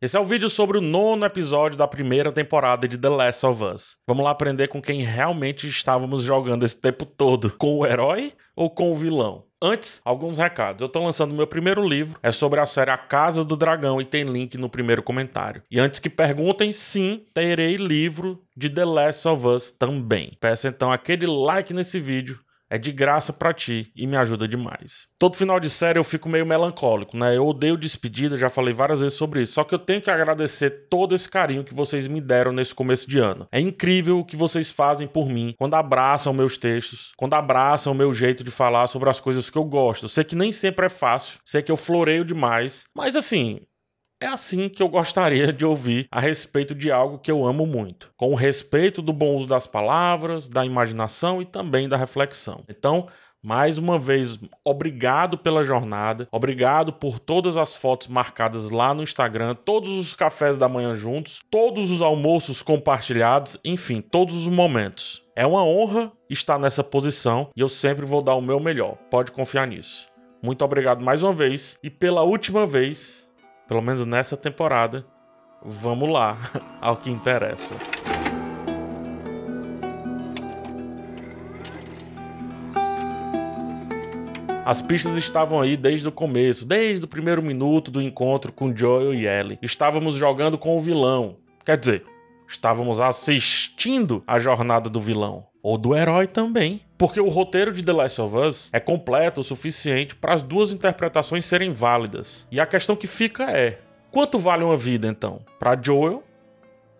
Esse é o vídeo sobre o 9º episódio da primeira temporada de The Last of Us. Vamos lá aprender com quem realmente estávamos jogando esse tempo todo, com o herói ou com o vilão? Antes, alguns recados. Eu tô lançando meu primeiro livro, é sobre a série A Casa do Dragão e tem link no primeiro comentário. E antes que perguntem, sim, terei livro de The Last of Us também. Peço então aquele like nesse vídeo. É de graça pra ti e me ajuda demais. Todo final de série eu fico meio melancólico, né? Eu odeio despedida, já falei várias vezes sobre isso. Só que eu tenho que agradecer todo esse carinho que vocês me deram nesse começo de ano. É incrível o que vocês fazem por mim quando abraçam meus textos, quando abraçam o meu jeito de falar sobre as coisas que eu gosto. Eu sei que nem sempre é fácil, sei que eu floreio demais, mas assim... é assim que eu gostaria de ouvir a respeito de algo que eu amo muito, com o respeito do bom uso das palavras, da imaginação e também da reflexão. Então, mais uma vez, obrigado pela jornada, obrigado por todas as fotos marcadas lá no Instagram, todos os cafés da manhã juntos, todos os almoços compartilhados, enfim, todos os momentos. É uma honra estar nessa posição e eu sempre vou dar o meu melhor, pode confiar nisso. Muito obrigado mais uma vez e pela última vez... pelo menos nessa temporada, vamos lá ao que interessa. As pistas estavam aí desde o começo, desde o primeiro minuto do encontro com Joel e Ellie. Estávamos jogando com o vilão, quer dizer, estávamos assistindo a jornada do vilão. Ou do herói também. Porque o roteiro de The Last of Us é completo o suficiente para as duas interpretações serem válidas. E a questão que fica é, quanto vale uma vida então? Para Joel,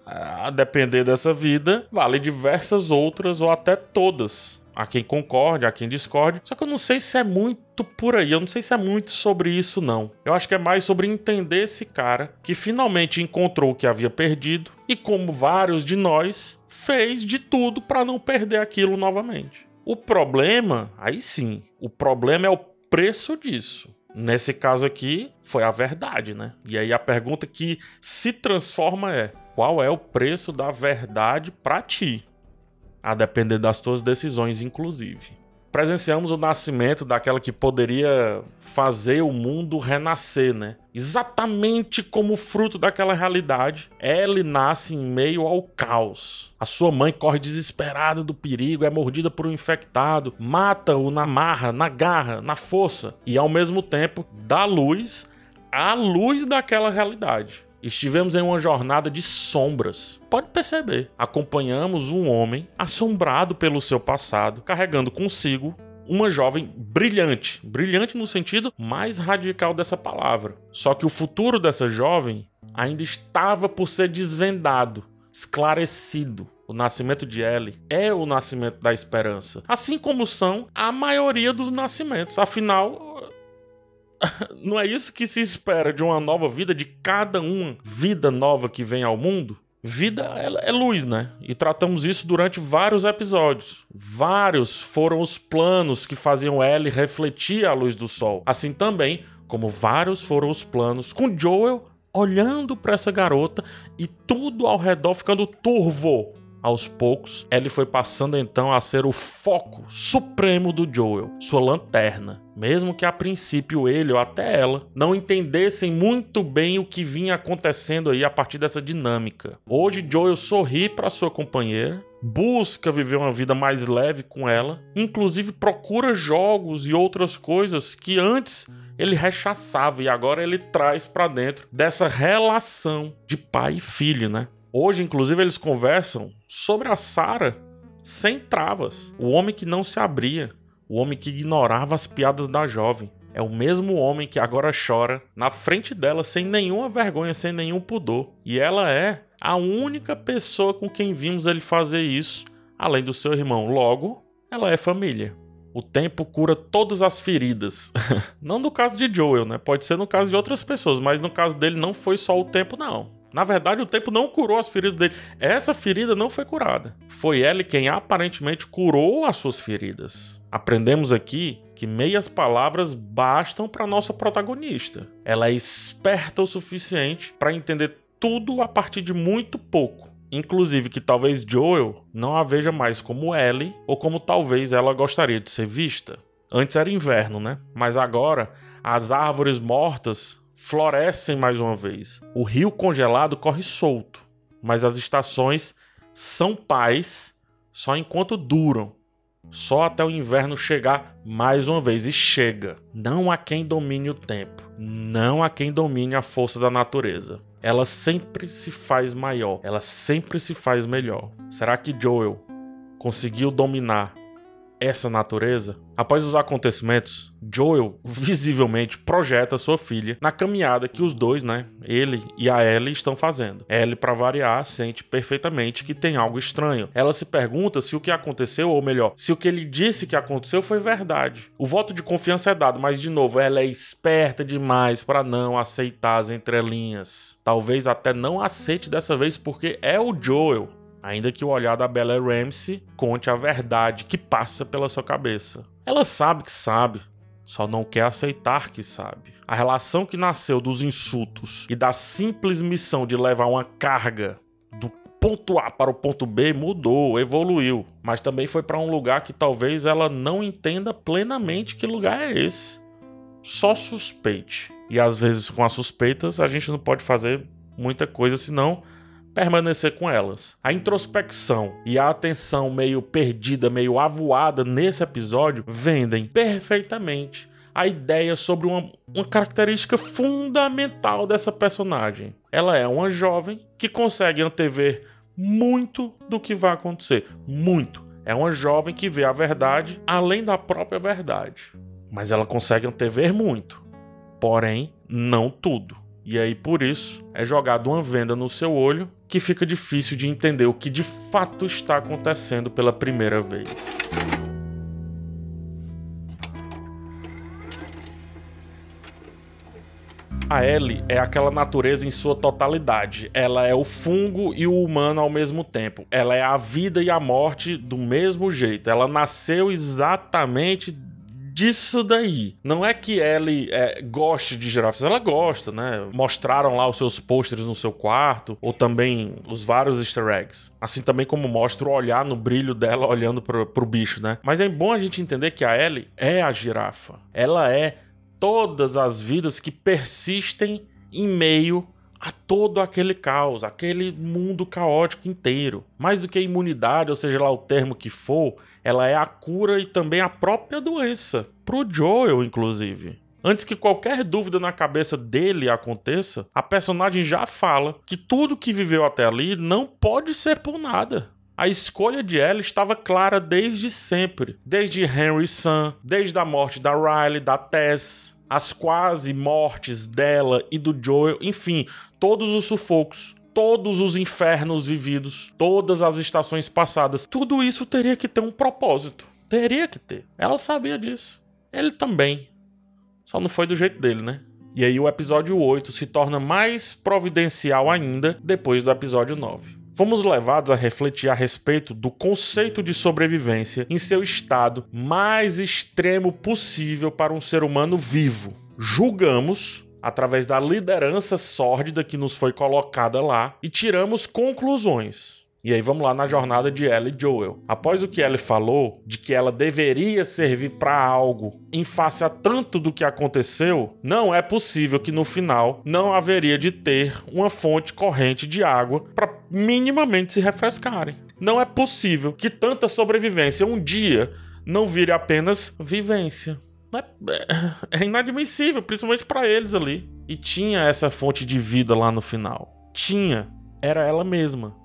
a depender dessa vida, vale diversas outras ou até todas. Há quem concorde, há quem discorde. Só que eu não sei se é muito por aí, eu não sei se é muito sobre isso não. Eu acho que é mais sobre entender esse cara que finalmente encontrou o que havia perdido e, como vários de nós, fez de tudo para não perder aquilo novamente. O problema, aí sim, o problema é o preço disso. Nesse caso aqui, foi a verdade, né? E aí a pergunta que se transforma é, qual é o preço da verdade para ti? A depender das tuas decisões, inclusive. Presenciamos o nascimento daquela que poderia fazer o mundo renascer, né? Exatamente como fruto daquela realidade, Ellie nasce em meio ao caos. A sua mãe corre desesperada do perigo, é mordida por um infectado, mata-o na marra, na garra, na força, e ao mesmo tempo dá luz à luz daquela realidade. Estivemos em uma jornada de sombras. Pode perceber, acompanhamos um homem assombrado pelo seu passado, carregando consigo uma jovem brilhante. Brilhante no sentido mais radical dessa palavra. Só que o futuro dessa jovem ainda estava por ser desvendado, esclarecido. O nascimento de Ellie é o nascimento da esperança. Assim como são a maioria dos nascimentos. Afinal... não é isso que se espera de uma nova vida, de cada uma vida nova que vem ao mundo? Vida é luz, né? E tratamos isso durante vários episódios. Vários foram os planos que faziam Ellie refletir a luz do sol. Assim também como vários foram os planos com Joel olhando para essa garota e tudo ao redor ficando turvo. Aos poucos, Ellie foi passando então a ser o foco supremo do Joel, sua lanterna. Mesmo que a princípio ele ou até ela não entendessem muito bem o que vinha acontecendo aí a partir dessa dinâmica. Hoje Joel sorri para sua companheira, busca viver uma vida mais leve com ela, inclusive procura jogos e outras coisas que antes ele rechaçava e agora ele traz para dentro dessa relação de pai e filho, né? Hoje, inclusive, eles conversam sobre a Sarah sem travas. O homem que não se abria, o homem que ignorava as piadas da jovem. É o mesmo homem que agora chora na frente dela sem nenhuma vergonha, sem nenhum pudor. E ela é a única pessoa com quem vimos ele fazer isso, além do seu irmão. Logo, ela é família. O tempo cura todas as feridas. Não no caso de Joel, né? Pode ser no caso de outras pessoas, mas no caso dele não foi só o tempo, não. Na verdade, o tempo não curou as feridas dele. Essa ferida não foi curada. Foi ele quem aparentemente curou as suas feridas. Aprendemos aqui que meias palavras bastam para nossa protagonista. Ela é esperta o suficiente para entender tudo a partir de muito pouco. Inclusive que talvez Joel não a veja mais como Ellie ou como talvez ela gostaria de ser vista. Antes era inverno, né? Mas agora as árvores mortas florescem mais uma vez. O rio congelado corre solto, mas as estações são paz só enquanto duram. Só até o inverno chegar mais uma vez. E chega. Não há quem domine o tempo. Não há quem domine a força da natureza. Ela sempre se faz maior. Ela sempre se faz melhor. Será que Joel conseguiu dominar essa natureza? Após os acontecimentos, Joel visivelmente projeta sua filha na caminhada que os dois, ele e a Ellie estão fazendo. Ellie, para variar, sente perfeitamente que tem algo estranho. Ela se pergunta se o que aconteceu, ou melhor, se o que ele disse que aconteceu foi verdade. O voto de confiança é dado, mas de novo, ela é esperta demais para não aceitar as entrelinhas. Talvez até não aceite dessa vez porque é o Joel. Ainda que o olhar da Bella Ramsey conte a verdade que passa pela sua cabeça. Ela sabe que sabe, só não quer aceitar que sabe. A relação que nasceu dos insultos e da simples missão de levar uma carga do ponto A para o ponto B mudou, evoluiu. Mas também foi para um lugar que talvez ela não entenda plenamente que lugar é esse. Só suspeite. E às vezes com as suspeitas a gente não pode fazer muita coisa senão permanecer com elas. A introspecção e a atenção meio perdida, meio avoada nesse episódio vendem perfeitamente a ideia sobre uma característica fundamental dessa personagem. Ela é uma jovem que consegue antever muito do que vai acontecer. Muito. É uma jovem que vê a verdade além da própria verdade. Mas ela consegue antever muito. Porém, não tudo. E aí, por isso, é jogado uma venda no seu olho que fica difícil de entender o que de fato está acontecendo pela primeira vez. A Ellie é aquela natureza em sua totalidade. Ela é o fungo e o humano ao mesmo tempo. Ela é a vida e a morte do mesmo jeito. Ela nasceu exatamente disso daí. Não é que Ellie goste de girafas, ela gosta, né? Mostraram lá os seus pôsteres no seu quarto, ou também os vários easter eggs. Assim também como mostra o olhar no brilho dela olhando pro bicho, né? Mas é bom a gente entender que a Ellie é a girafa. Ela é todas as vidas que persistem em meio a todo aquele caos, aquele mundo caótico inteiro. Mais do que a imunidade, ou seja lá o termo que for, ela é a cura e também a própria doença. Pro Joel, inclusive. Antes que qualquer dúvida na cabeça dele aconteça, a personagem já fala que tudo que viveu até ali não pode ser por nada. A escolha de Ellie estava clara desde sempre. Desde Henry Sun, desde a morte da Riley, da Tess, as quase mortes dela e do Joel, enfim, todos os sufocos, todos os infernos vividos, todas as estações passadas, tudo isso teria que ter um propósito. Teria que ter. Ela sabia disso. Ele também. Só não foi do jeito dele, né? E aí o episódio 8 se torna mais providencial ainda depois do episódio 9. Fomos levados a refletir a respeito do conceito de sobrevivência em seu estado mais extremo possível para um ser humano vivo. Julgamos, através da liderança sórdida que nos foi colocada lá, e tiramos conclusões. E aí vamos lá na jornada de Ellie e Joel. Após o que Ellie falou, de que ela deveria servir para algo em face a tanto do que aconteceu, não é possível que no final não haveria de ter uma fonte corrente de água para minimamente se refrescarem. Não é possível que tanta sobrevivência um dia não vire apenas vivência. É inadmissível, principalmente para eles ali. E tinha essa fonte de vida lá no final. Tinha. Era ela mesma.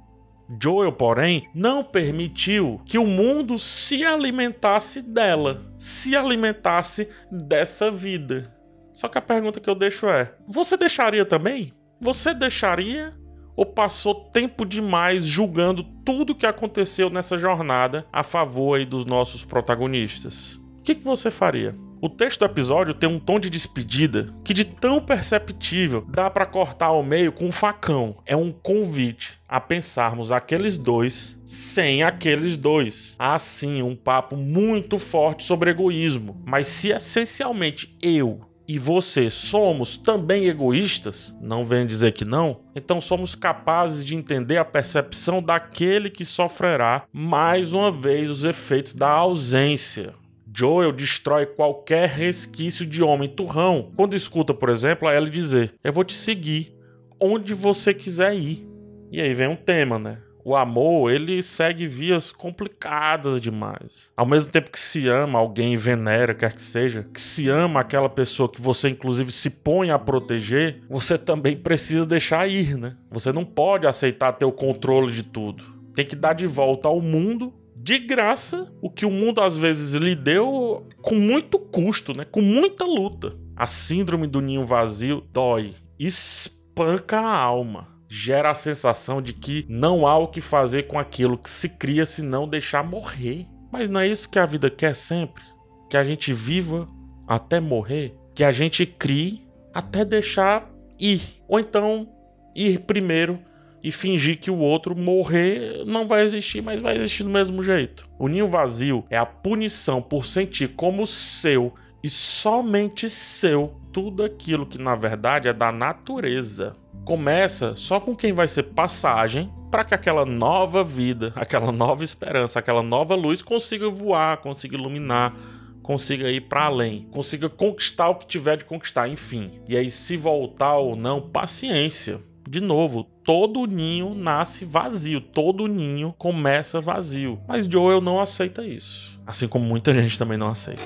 Joel, porém, não permitiu que o mundo se alimentasse dela, se alimentasse dessa vida. Só que a pergunta que eu deixo é: você deixaria também? Você deixaria? Ou passou tempo demais julgando tudo que aconteceu nessa jornada a favor aí dos nossos protagonistas? O que você faria? O texto do episódio tem um tom de despedida que, de tão perceptível, dá pra cortar ao meio com um facão. É um convite a pensarmos aqueles dois sem aqueles dois. Há sim um papo muito forte sobre egoísmo, mas se essencialmente eu e você somos também egoístas, não venha dizer que não, então somos capazes de entender a percepção daquele que sofrerá mais uma vez os efeitos da ausência. Joel destrói qualquer resquício de homem turrão quando escuta, por exemplo, a Ellie dizer: eu vou te seguir onde você quiser ir. E aí vem um tema, né? O amor, ele segue vias complicadas demais. Ao mesmo tempo que se ama alguém e venera, quer que seja, que se ama aquela pessoa que você inclusive se põe a proteger, você também precisa deixar ir, né? Você não pode aceitar ter o controle de tudo. Tem que dar de volta ao mundo, de graça, o que o mundo às vezes lhe deu com muito custo, né? Com muita luta. A síndrome do ninho vazio dói, espanca a alma. Gera a sensação de que não há o que fazer com aquilo que se cria se não deixar morrer. Mas não é isso que a vida quer sempre? Que a gente viva até morrer? Que a gente crie até deixar ir? Ou então ir primeiro e fingir que o outro morrer não vai existir, mas vai existir do mesmo jeito? O ninho vazio é a punição por sentir como seu e somente seu tudo aquilo que na verdade é da natureza. Começa só com quem vai ser passagem para que aquela nova vida, aquela nova esperança, aquela nova luz consiga voar, consiga iluminar, consiga ir para além, consiga conquistar o que tiver de conquistar, enfim. E aí, se voltar ou não, paciência. De novo, todo ninho nasce vazio, todo ninho começa vazio. Mas Joel não aceita isso, assim como muita gente também não aceita.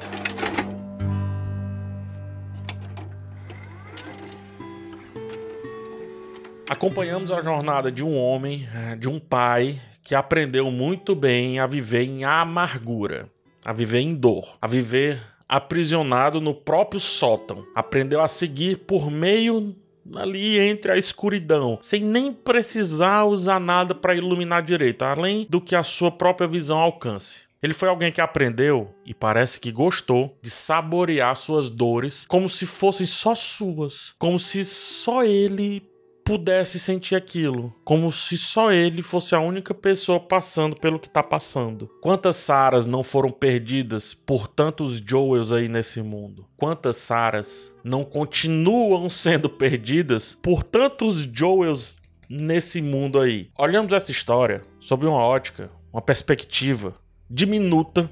Acompanhamos a jornada de um homem, de um pai, que aprendeu muito bem a viver em amargura, a viver em dor, a viver aprisionado no próprio sótão. Aprendeu a seguir por meio ali entre a escuridão, sem nem precisar usar nada para iluminar direito, além do que a sua própria visão alcance. Ele foi alguém que aprendeu, e parece que gostou, de saborear suas dores como se fossem só suas, como se só ele pudesse sentir aquilo, como se só ele fosse a única pessoa passando pelo que tá passando. Quantas Saras não foram perdidas por tantos Joels aí nesse mundo? Quantas Saras não continuam sendo perdidas por tantos Joels nesse mundo aí? Olhamos essa história sob uma ótica, uma perspectiva diminuta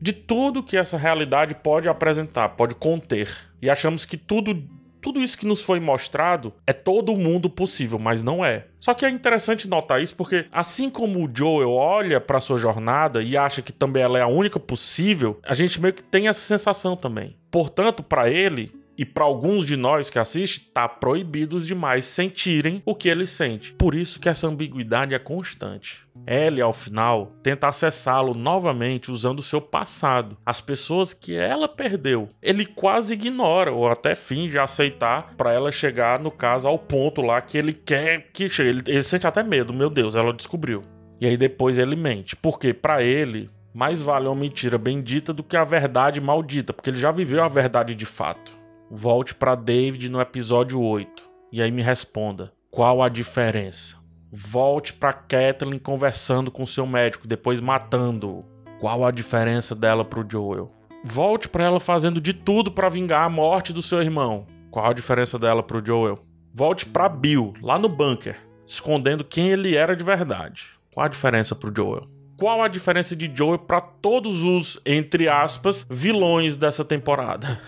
de tudo que essa realidade pode apresentar, pode conter. E achamos que tudo isso que nos foi mostrado é todo mundo possível, mas não é. Só que é interessante notar isso porque, assim como o Joel olha para sua jornada e acha que também ela é a única possível, a gente meio que tem essa sensação também. Portanto, para ele e para alguns de nós que assistem, tá proibidos demais sentirem o que ele sente. Por isso que essa ambiguidade é constante. Ellie, ao final, tenta acessá-lo novamente usando o seu passado. As pessoas que ela perdeu, ele quase ignora ou até finge aceitar para ela chegar, no caso, ao ponto lá que ele quer que chegue. Ele sente até medo, meu Deus, ela descobriu. E aí depois ele mente, porque para ele, mais vale uma mentira bendita do que a verdade maldita, porque ele já viveu a verdade de fato. Volte para David no episódio 8 e aí me responda, qual a diferença? Volte para Catelyn conversando com seu médico, depois matando-o. Qual a diferença dela pro Joel? Volte para ela fazendo de tudo para vingar a morte do seu irmão. Qual a diferença dela pro Joel? Volte para Bill, lá no bunker, escondendo quem ele era de verdade. Qual a diferença pro Joel? Qual a diferença de Joel para todos os, entre aspas, vilões dessa temporada?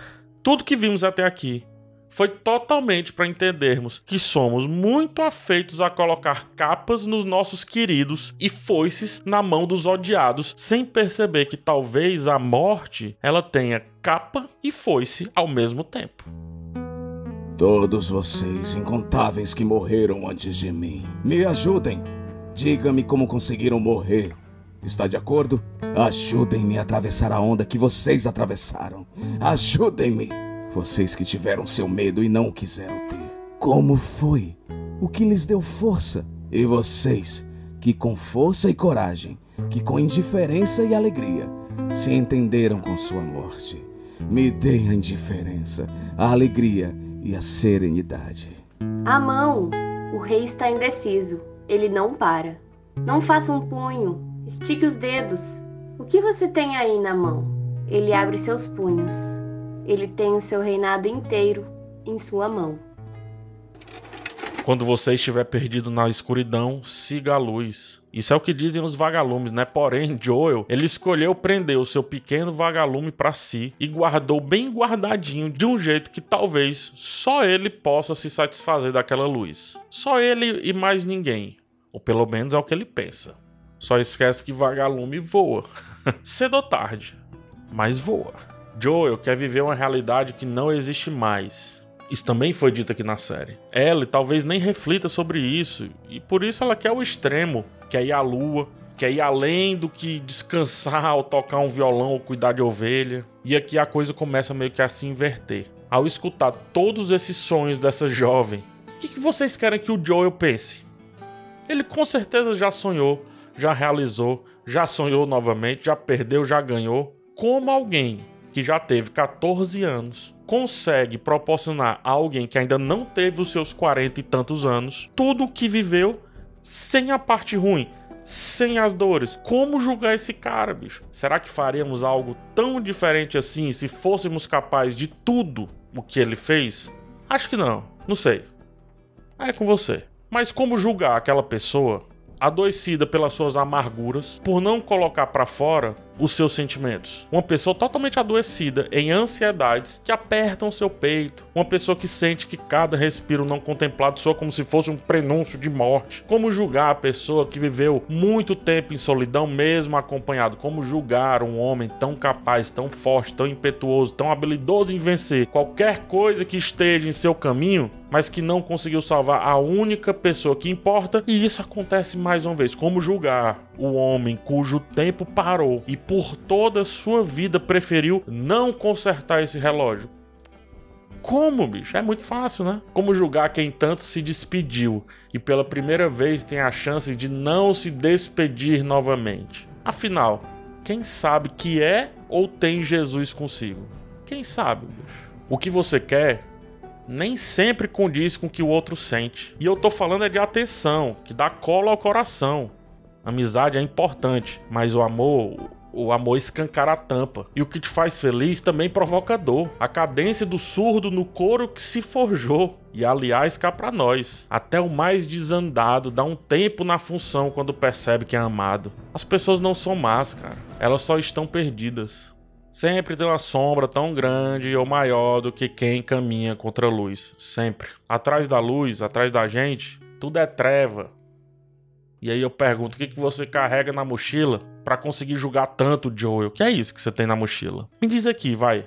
Tudo que vimos até aqui foi totalmente para entendermos que somos muito afeitos a colocar capas nos nossos queridos e foices na mão dos odiados, sem perceber que talvez a morte ela tenha capa e foice ao mesmo tempo. Todos vocês, incontáveis que morreram antes de mim, me ajudem. Diga-me como conseguiram morrer. Está de acordo? Ajudem-me a atravessar a onda que vocês atravessaram. Ajudem-me! Vocês que tiveram seu medo e não o quiseram ter. Como foi? O que lhes deu força? E vocês, que com força e coragem, que com indiferença e alegria, se entenderam com sua morte. Me deem a indiferença, a alegria e a serenidade. A mão! O rei está indeciso. Ele não para. Não faça um punho. Estique os dedos. O que você tem aí na mão? Ele abre seus punhos. Ele tem o seu reinado inteiro em sua mão. Quando você estiver perdido na escuridão, siga a luz. Isso é o que dizem os vagalumes, né? Porém, Joel, ele escolheu prender o seu pequeno vagalume para si e guardou bem guardadinho de um jeito que talvez só ele possa se satisfazer daquela luz. Só ele e mais ninguém. Ou pelo menos é o que ele pensa. Só esquece que vagalume voa. Cedo ou tarde, mas voa. Joel quer viver uma realidade que não existe mais. Isso também foi dito aqui na série. Ellie talvez nem reflita sobre isso, e por isso ela quer o extremo, quer ir à lua, quer ir além do que descansar ou tocar um violão ou cuidar de ovelha. E aqui a coisa começa meio que a se inverter. Ao escutar todos esses sonhos dessa jovem, o que vocês querem que o Joel pense? Ele com certeza já sonhou, já realizou, já sonhou novamente, já perdeu, já ganhou. Como alguém que já teve 14 anos consegue proporcionar a alguém que ainda não teve os seus 40 e tantos anos tudo o que viveu sem a parte ruim, sem as dores? Como julgar esse cara, bicho? Será que faríamos algo tão diferente assim se fôssemos capazes de tudo o que ele fez? Acho que não, não sei. É com você. Mas como julgar aquela pessoa adoecida pelas suas amarguras, por não colocar pra fora os seus sentimentos? Uma pessoa totalmente adoecida em ansiedades que apertam seu peito. Uma pessoa que sente que cada respiro não contemplado soa como se fosse um prenúncio de morte. Como julgar a pessoa que viveu muito tempo em solidão mesmo acompanhado? Como julgar um homem tão capaz, tão forte, tão impetuoso, tão habilidoso em vencer qualquer coisa que esteja em seu caminho, mas que não conseguiu salvar a única pessoa que importa? E isso acontece mais uma vez. Como julgar o homem cujo tempo parou e por toda a sua vida preferiu não consertar esse relógio? Como, bicho? É muito fácil, né? Como julgar quem tanto se despediu e pela primeira vez tem a chance de não se despedir novamente? Afinal, quem sabe que é ou tem Jesus consigo? Quem sabe, bicho? O que você quer nem sempre condiz com o que o outro sente. E eu tô falando é de atenção, que dá cola ao coração. Amizade é importante, mas o amor escancara a tampa. E o que te faz feliz também provoca dor. A cadência do surdo no couro que se forjou. E aliás, cá pra nós, até o mais desandado dá um tempo na função quando percebe que é amado. As pessoas não são más, cara. Elas só estão perdidas. Sempre tem uma sombra tão grande ou maior do que quem caminha contra a luz. Sempre. Atrás da luz, atrás da gente, tudo é treva. E aí eu pergunto, o que você carrega na mochila pra conseguir julgar tanto o Joel? O que é isso que você tem na mochila? Me diz aqui, vai.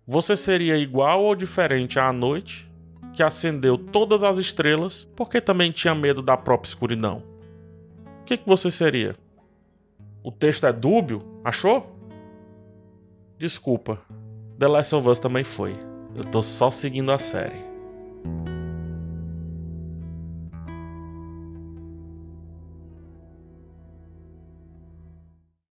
Você seria igual ou diferente à noite que acendeu todas as estrelas porque também tinha medo da própria escuridão? O que você seria? O texto é dúbio? Achou? Desculpa, The Last of Us também foi. Eu tô só seguindo a série.